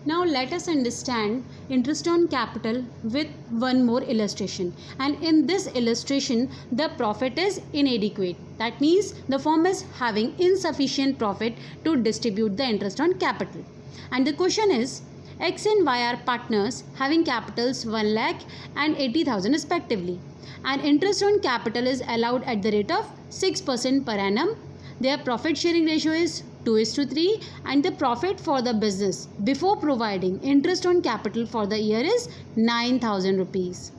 Now let us understand interest on capital with one more illustration, and in this illustration the profit is inadequate. That means the firm is having insufficient profit to distribute the interest on capital. And the question is, X and Y are partners having capitals 1 lakh and 80,000 respectively, and interest on capital is allowed at the rate of 6% per annum. Their profit sharing ratio is 2:3, and the profit for the business before providing interest on capital for the year is 9,000 rupees.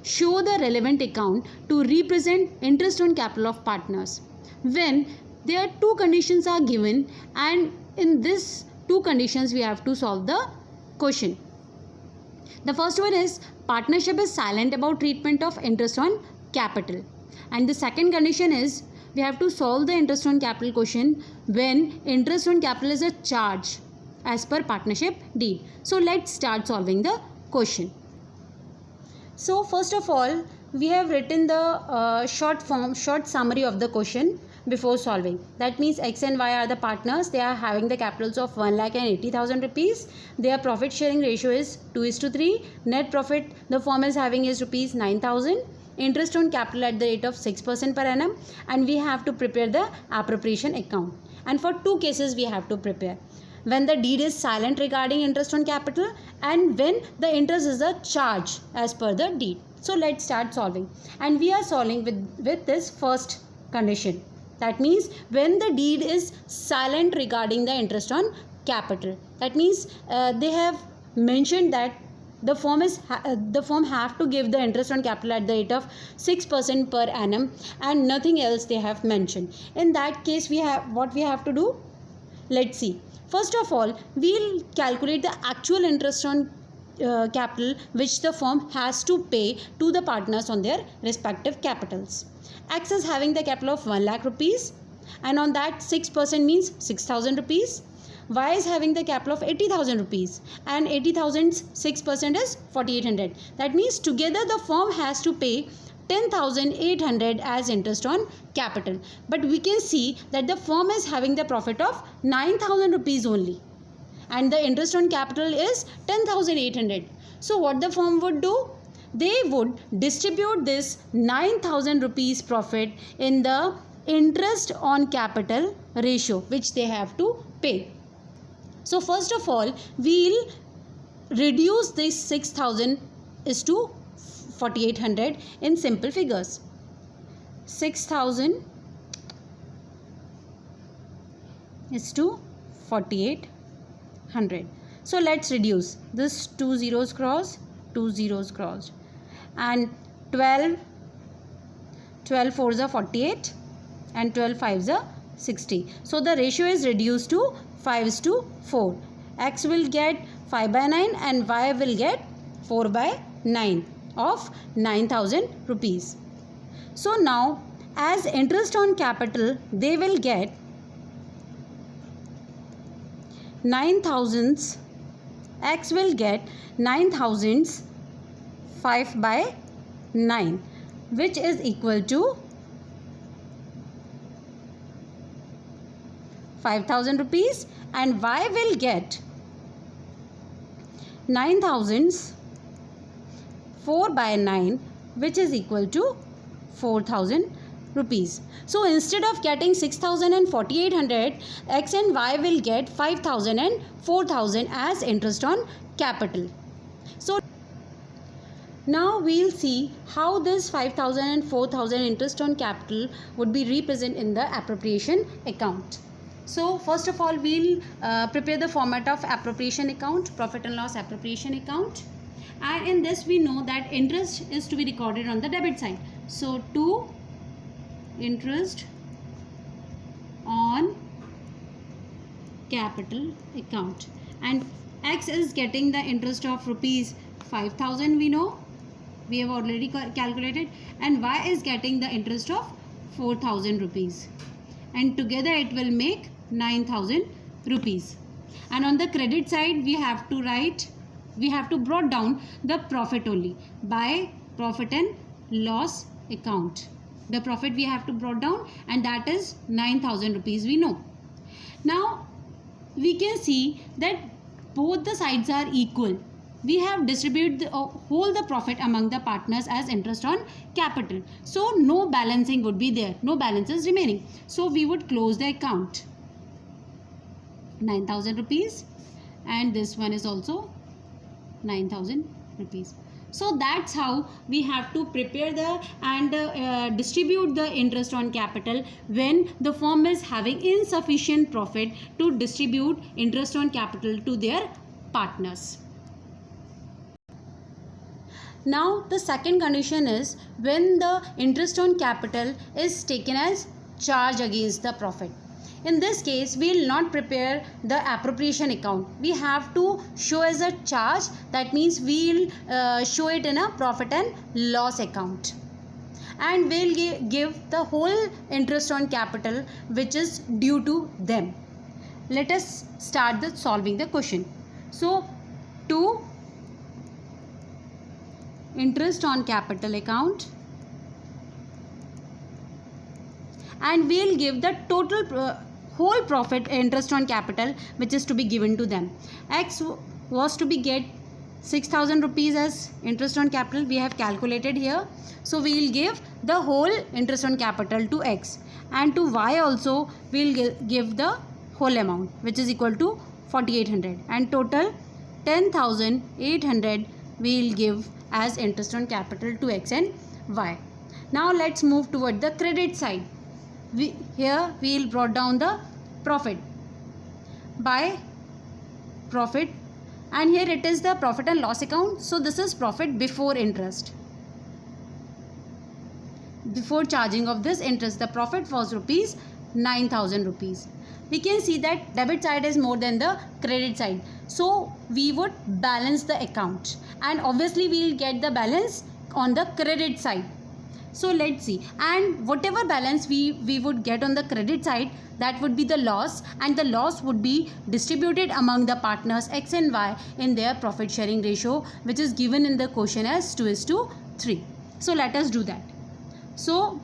Show the relevant account to represent interest on capital of partners when there are two conditions are given, and in this two conditions we have to solve the question. The first one is partnership is silent about treatment of interest on capital, and the second condition is we have to solve the interest on capital question when interest on capital is a charge as per partnership deed. So let's start solving the question. So first of all, we have written the short summary of the question before solving. That means X and Y are the partners. They are having the capitals of 1,80,000 rupees. Their profit sharing ratio is 2:3. Net profit the firm is having is rupees 9,000. Interest on capital at the rate of 6% per annum, and we have to prepare the appropriation account. And for two cases we have to prepare: when the deed is silent regarding interest on capital, and when the interest is a charge as per the deed. So let's start solving, and we are solving with this first condition. That means when the deed is silent regarding the interest on capital. That means they have mentioned that the firm have to give the interest on capital at the rate of 6% per annum, and nothing else they have mentioned. In that case, we have to do. Let's see. First of all, we'll calculate the actual interest on capital which the firm has to pay to the partners on their respective capitals. X is having the capital of 1 lakh rupees, and on that 6% means 6,000 rupees. Y is having the capital of 80,000 rupees, and 80,000's 6% is 4,800. That means together the firm has to pay 10,800 as interest on capital. But we can see that the firm is having the profit of 9,000 rupees only, and the interest on capital is 10,800. So what the firm would do? They would distribute this 9,000 rupees profit in the interest on capital ratio which they have to pay. So first of all, we'll reduce this 6,000 is to 4,800 in simple figures. 6,000 is to 4,800. So let's reduce this. 2 zeros cross, 2 zeros crossed, and 12 fours are 48, and 12 fives are 60. So the ratio is reduced to 5:4. X will get 5/9 and Y will get 4/9 of 9,000 rupees. So now as interest on capital they will get 9,000's. X will get 9,000's 5/9, which is equal to 5,000 rupees, and Y will get 9,000's 4/9, which is equal to 4,000 rupees. So instead of getting 6,000 and 4,800, X and Y will get 5,000 and 4,000 as interest on capital. So now we'll see how this 5,000 and 4,000 interest on capital would be represented in the appropriation account. So first of all, we'll prepare the format of appropriation account, profit and loss appropriation account, and in this we know that interest is to be recorded on the debit side. So to interest on capital account, and X is getting the interest of rupees 5,000, we know, we have already calculated, and Y is getting the interest of 4,000 rupees, and together it will make 9,000 rupees. And on the credit side we have to brought down the profit only by profit and loss account. The profit we have to brought down, and that is 9,000 rupees, we know. Now we can see that both the sides are equal, we have distributed the whole the profit among the partners as interest on capital. So no balancing would be there, no balances remaining. So we would close the account. 9,000 rupees, and this one is also 9,000 rupees. So that's how we have to prepare the and distribute the interest on capital when the firm is having insufficient profit to distribute interest on capital to their partners. Now the second condition is when the interest on capital is taken as charge against the profit. In this case, we will not prepare the appropriation account. We have to show as a charge. That means we will show it in a profit and loss account. And we will give the whole interest on capital which is due to them. Let us start solving the question. So, to interest on capital account, and we will give the total whole profit interest on capital which is to be given to them. X was to be get 6,000 rupees as interest on capital. We have calculated here. So we will give the whole interest on capital to X, and to Y also we will give the whole amount which is equal to 4,800, and total 10,800 we will give as interest on capital to X and Y. Now let's move toward the credit side. Here we will brought down the profit by profit, and here it is the profit and loss account. So this is profit before interest. Before charging of this interest, the profit was rupees 9,000 rupees. We can see that debit side is more than the credit side. So we would balance the account, and obviously we will get the balance on the credit side. So let's see, and whatever balance we would get on the credit side, that would be the loss, and the loss would be distributed among the partners X and Y in their profit sharing ratio, which is given in the question as 2:3. So let us do that. So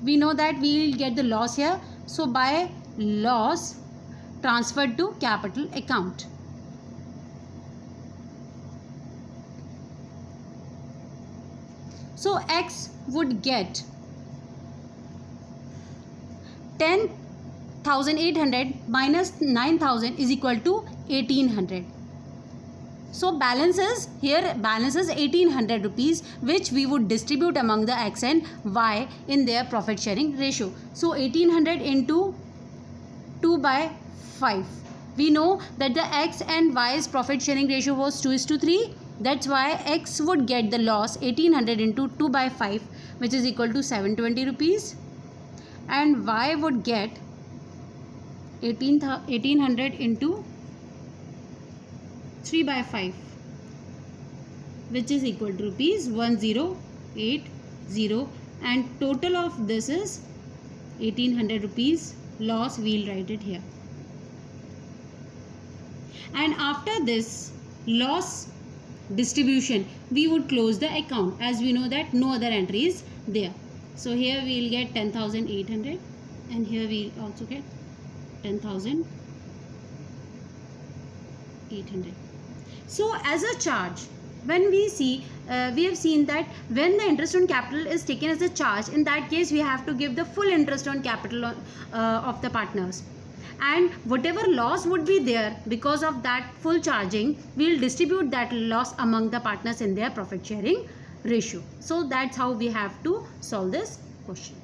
we know that we will get the loss here. So by loss transferred to capital account. So X would get 10,800 minus 9,000 is equal to 1,800. So balance is 1,800 rupees, which we would distribute among the X and Y in their profit sharing ratio. So 1,800 into 2/5. We know that the X and Y's profit sharing ratio was 2:3. That's why X would get the loss 1,800 into 2/5, which is equal to 720 rupees, and Y would get 1,800 into 3/5, which is equal to rupees 1,080, and total of this is 1,800 rupees loss. We'll write it here. And after this loss distribution, we would close the account, as we know that no other entry is there. So here we will get 10,800, and here we will also get 10,800. So as a charge, when we see we have seen that when the interest on capital is taken as a charge, in that case we have to give the full interest on capital of the partners, and whatever loss would be there because of that full charging, we will distribute that loss among the partners in their profit sharing ratio. So that's how we have to solve this question.